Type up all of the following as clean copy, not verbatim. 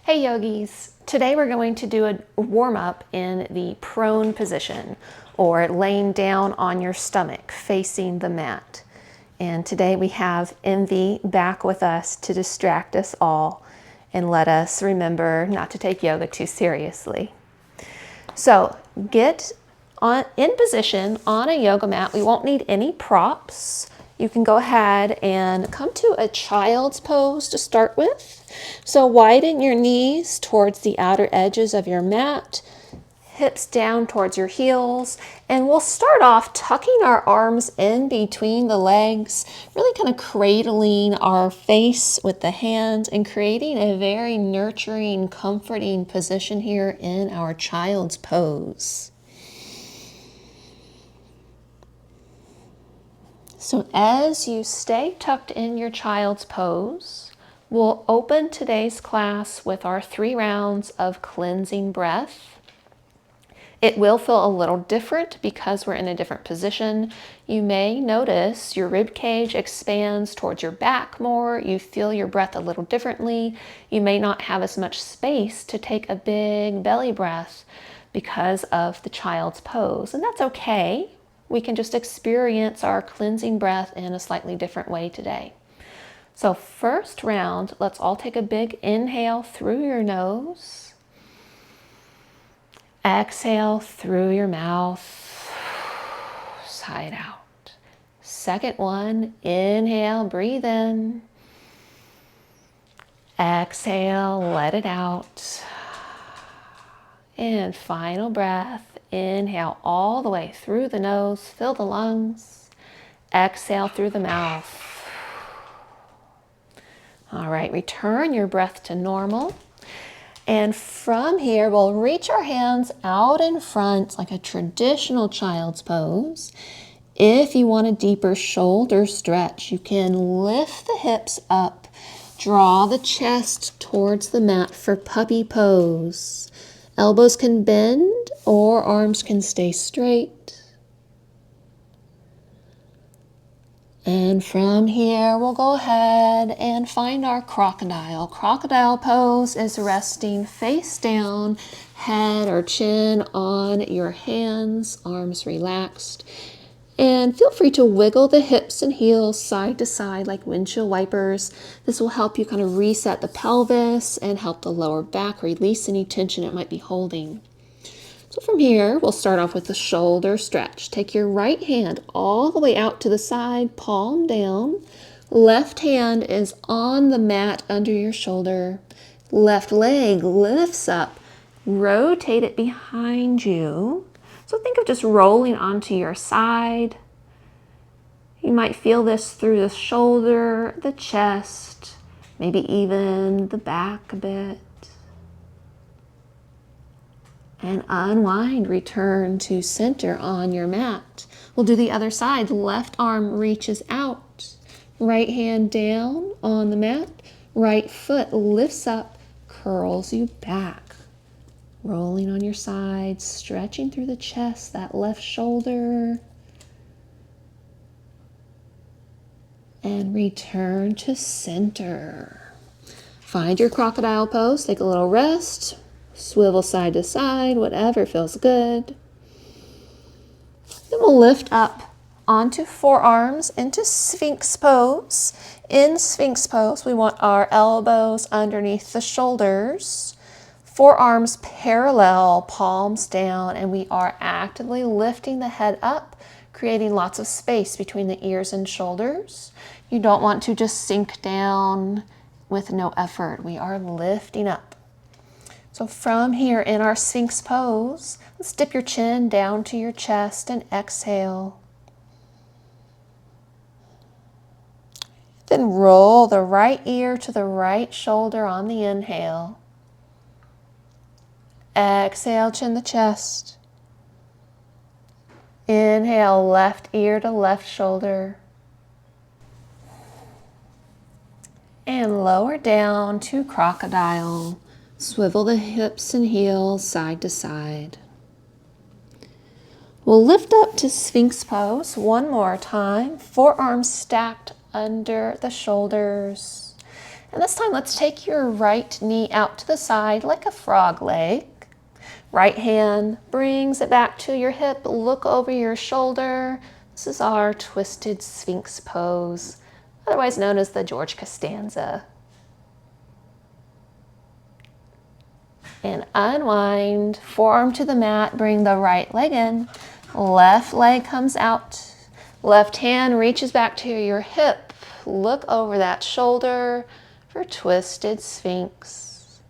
Hey yogis, today we're going to do a warm-up in the prone position, or laying down on your stomach facing the mat. And today we have Envy back with us to distract us all and let us remember not to take yoga too seriously. So get in position on a yoga mat. We won't need any props. You can go ahead and come to a child's pose to start with. So widen your knees towards the outer edges of your mat, hips down towards your heels, and we'll start off tucking our arms in between the legs, really kind of cradling our face with the hands and creating a very nurturing, comforting position here in our child's pose. So as you stay tucked in your child's pose, we'll open today's class with our 3 rounds of cleansing breath. It will feel a little different because we're in a different position. You may notice your rib cage expands towards your back more. You feel your breath a little differently. You may not have as much space to take a big belly breath because of the child's pose, and that's okay. We can just experience our cleansing breath in a slightly different way today. So first round, let's all take a big inhale through your nose. Exhale through your mouth, side out. Second one, inhale, breathe in. Exhale, let it out. And final breath, inhale all the way through the nose, fill the lungs. Exhale through the mouth. All right, return your breath to normal. And from here, we'll reach our hands out in front like a traditional child's pose. If you want a deeper shoulder stretch, you can lift the hips up, draw the chest towards the mat for puppy pose. Elbows can bend or arms can stay straight. And from here, we'll go ahead and find our crocodile. Crocodile pose is resting face down, head or chin on your hands, arms relaxed. And feel free to wiggle the hips and heels side to side like windshield wipers. This will help you kind of reset the pelvis and help the lower back release any tension it might be holding. So from here, we'll start off with the shoulder stretch. Take your right hand all the way out to the side, palm down. Left hand is on the mat under your shoulder. Left leg lifts up. Rotate it behind you. So think of just rolling onto your side. You might feel this through the shoulder, the chest, maybe even the back a bit. And unwind, return to center on your mat. We'll do the other side. Left arm reaches out. Right hand down on the mat. Right foot lifts up, curls you back. Rolling on your side, stretching through the chest, that left shoulder. And return to center. Find your crocodile pose, take a little rest. Swivel side to side, whatever feels good. Then we'll lift up onto forearms into Sphinx pose. In Sphinx pose, we want our elbows underneath the shoulders. Forearms parallel, palms down, and we are actively lifting the head up, creating lots of space between the ears and shoulders. You don't want to just sink down with no effort. We are lifting up. So from here in our Sphinx pose, let's dip your chin down to your chest and exhale. Then roll the right ear to the right shoulder on the inhale. Exhale, chin to chest. Inhale, left ear to left shoulder. And lower down to crocodile. Swivel the hips and heels side to side. We'll lift up to Sphinx pose one more time. Forearms stacked under the shoulders. And this time, let's take your right knee out to the side like a frog leg. Right hand brings it back to your hip. Look over your shoulder. This is our twisted Sphinx pose, otherwise known as the George Costanza. And unwind, forearm to the mat, bring the right leg in. Left leg comes out. Left hand reaches back to your hip. Look over that shoulder for twisted Sphinx.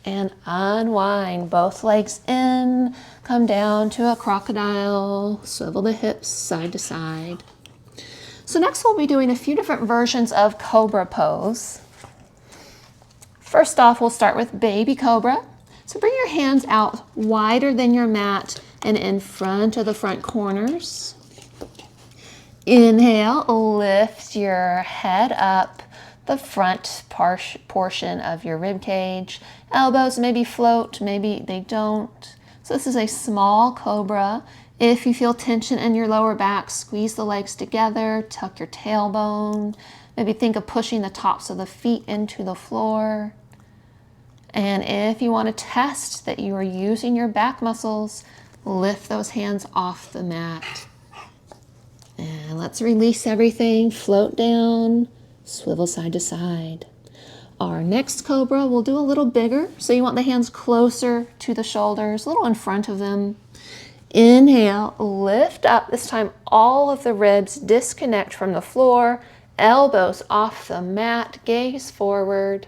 And unwind, both legs in, come down to a crocodile, swivel the hips side to side. So next we'll be doing a few different versions of cobra pose. First off, we'll start with baby cobra. So bring your hands out wider than your mat and in front of the front corners. Inhale, lift your head up, the front portion of your rib cage. Elbows maybe float, maybe they don't. So this is a small cobra. If you feel tension in your lower back, squeeze the legs together, tuck your tailbone. Maybe think of pushing the tops of the feet into the floor. And if you want to test that you are using your back muscles, lift those hands off the mat. And let's release everything, float down, swivel side to side. Our next cobra we'll do a little bigger. So you want the hands closer to the shoulders, a little in front of them. Inhale, lift up. This time all of the ribs disconnect from the floor, elbows off the mat, gaze forward.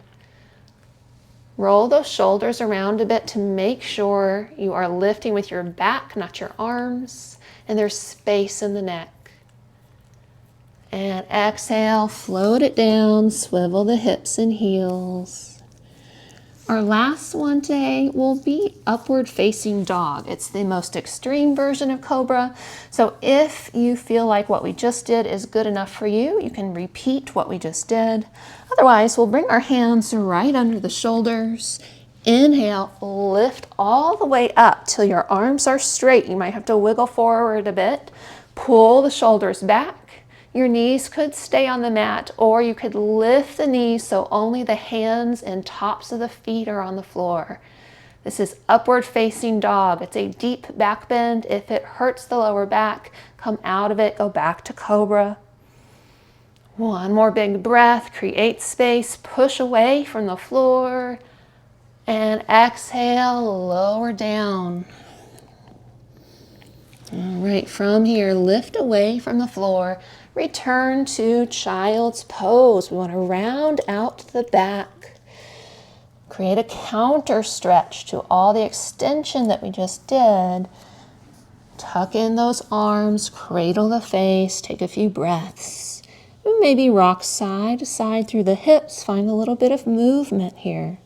Roll those shoulders around a bit to make sure you are lifting with your back, not your arms, and there's space in the neck. And exhale, float it down, swivel the hips and heels. Our last one today will be upward facing dog. It's the most extreme version of cobra. So if you feel like what we just did is good enough for you, you can repeat what we just did. Otherwise, we'll bring our hands right under the shoulders. Inhale, lift all the way up till your arms are straight. You might have to wiggle forward a bit. Pull the shoulders back. Your knees could stay on the mat, or you could lift the knees so only the hands and tops of the feet are on the floor. This is upward facing dog. It's a deep back bend. If it hurts the lower back, come out of it, go back to cobra. One more big breath, create space, push away from the floor, and exhale, lower down. All right, from here, lift away from the floor. Return to child's pose. We want to round out the back. Create a counter stretch to all the extension that we just did. Tuck in those arms, cradle the face, take a few breaths. Maybe rock side to side through the hips. Find a little bit of movement here.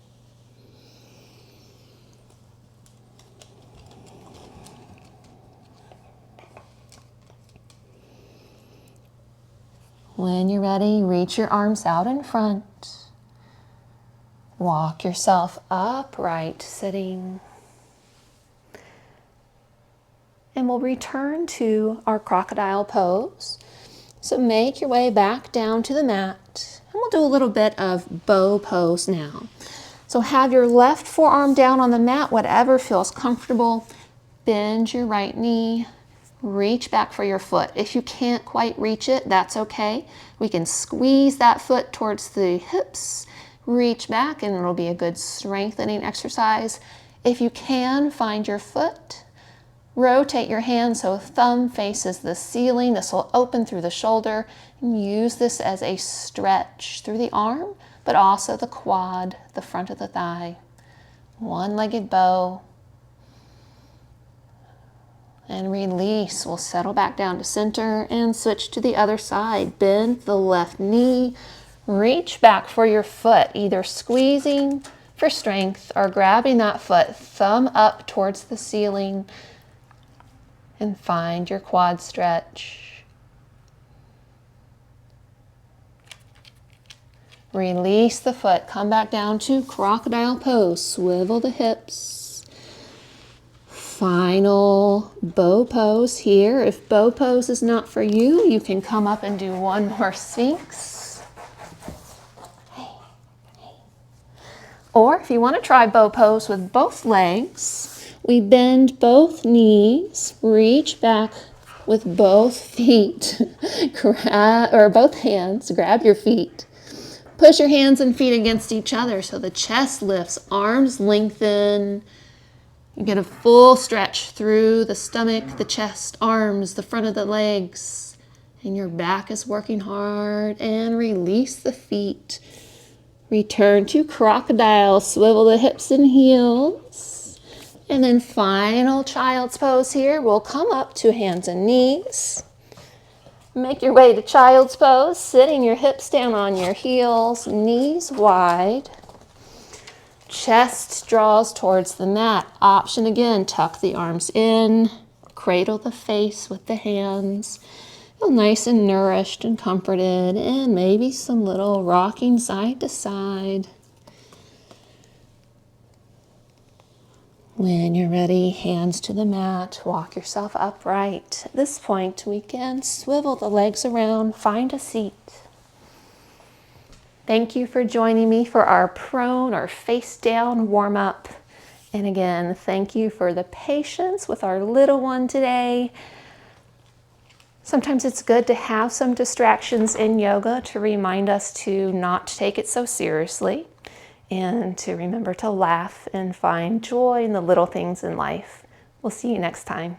When you're ready, reach your arms out in front. Walk yourself upright, sitting. And we'll return to our crocodile pose. So make your way back down to the mat. And we'll do a little bit of bow pose now. So have your left forearm down on the mat, whatever feels comfortable. Bend your right knee. Reach back for your foot. If you can't quite reach it, that's okay. We can squeeze that foot towards the hips, reach back, and it'll be a good strengthening exercise. If you can, find your foot. Rotate your hand so thumb faces the ceiling. This will open through the shoulder. And use this as a stretch through the arm, but also the quad, the front of the thigh. One-legged bow. And release. We'll settle back down to center and switch to the other side. Bend the left knee. Reach back for your foot, either squeezing for strength or grabbing that foot, thumb up towards the ceiling, and find your quad stretch. Release the foot. Come back down to crocodile pose. Swivel the hips. final bow pose here. If bow pose is not for you, you can come up and do one more Sphinx. Or if you want to try bow pose with both legs, we bend both knees, reach back with both feet, or both hands, grab your feet. Push your hands and feet against each other so the chest lifts, arms lengthen. You get a full stretch through the stomach, the chest, arms, the front of the legs, and your back is working hard. And release the feet. Return to crocodile, swivel the hips and heels. And then final child's pose here. We'll come up to hands and knees. Make your way to child's pose, sitting your hips down on your heels, knees wide. Chest draws towards the mat. Option again, tuck the arms in, cradle the face with the hands. Feel nice and nourished and comforted, and maybe some little rocking side to side. When you're ready, hands to the mat, walk yourself upright. At this point, we can swivel the legs around, find a seat. Thank you for joining me for our prone or face down warm up. And again, thank you for the patience with our little one today. Sometimes it's good to have some distractions in yoga to remind us to not take it so seriously and to remember to laugh and find joy in the little things in life. We'll see you next time.